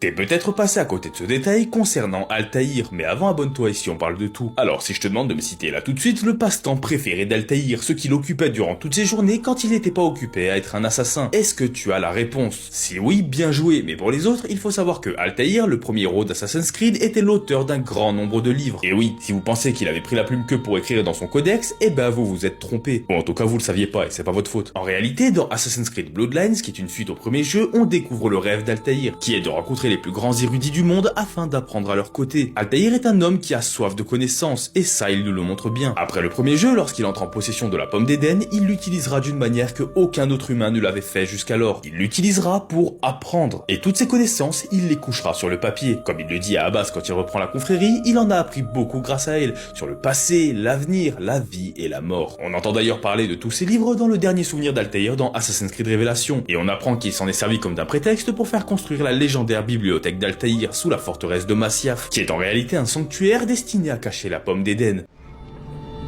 T'es peut-être passé à côté de ce détail concernant Altaïr, mais avant abonne-toi ici on parle de tout. Alors si je te demande de me citer là tout de suite le passe-temps préféré d'Altaïr, ce qui l'occupait durant toutes ses journées quand il n'était pas occupé à être un assassin, est-ce que tu as la réponse? Si oui, bien joué, mais pour les autres, il faut savoir que Altaïr, le premier héros d'Assassin's Creed, était l'auteur d'un grand nombre de livres. Et oui, si vous pensez qu'il avait pris la plume que pour écrire dans son codex, eh ben vous vous êtes trompé. Bon en tout cas vous le saviez pas et c'est pas votre faute. En réalité, dans Assassin's Creed Bloodlines, qui est une suite au premier jeu, on découvre le rêve d'Altaïr, qui est de rencontrer les plus grands érudits du monde afin d'apprendre à leur côté. Altaïr est un homme qui a soif de connaissances, et ça il nous le montre bien. Après le premier jeu, lorsqu'il entre en possession de la pomme d'Éden, il l'utilisera d'une manière que aucun autre humain ne l'avait fait jusqu'alors. Il l'utilisera pour apprendre, et toutes ces connaissances, il les couchera sur le papier. Comme il le dit à Abbas quand il reprend la confrérie, il en a appris beaucoup grâce à elle, sur le passé, l'avenir, la vie et la mort. On entend d'ailleurs parler de tous ces livres dans le dernier souvenir d'Altaïr dans Assassin's Creed Révélation, et on apprend qu'il s'en est servi comme d'un prétexte pour faire construire la légendaire bibliothèque d'Altaïr sous la forteresse de Masyaf, qui est en réalité un sanctuaire destiné à cacher la pomme d'Éden.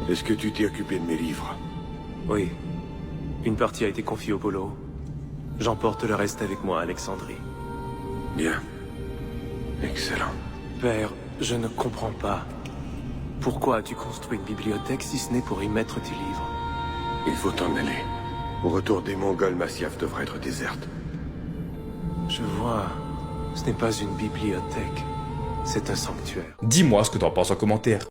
Est-ce que tu t'es occupé de mes livres? Oui. Une partie a été confiée au Polo. J'emporte le reste avec moi à Alexandrie. Bien. Excellent. Père, je ne comprends pas. Pourquoi as-tu construit une bibliothèque si ce n'est pour y mettre tes livres? Il faut t'en aller. Au retour des Mongols, Masyaf devrait être déserte. Je vois. Ce n'est pas une bibliothèque. C'est un sanctuaire. Dis-moi ce que t'en penses en commentaire.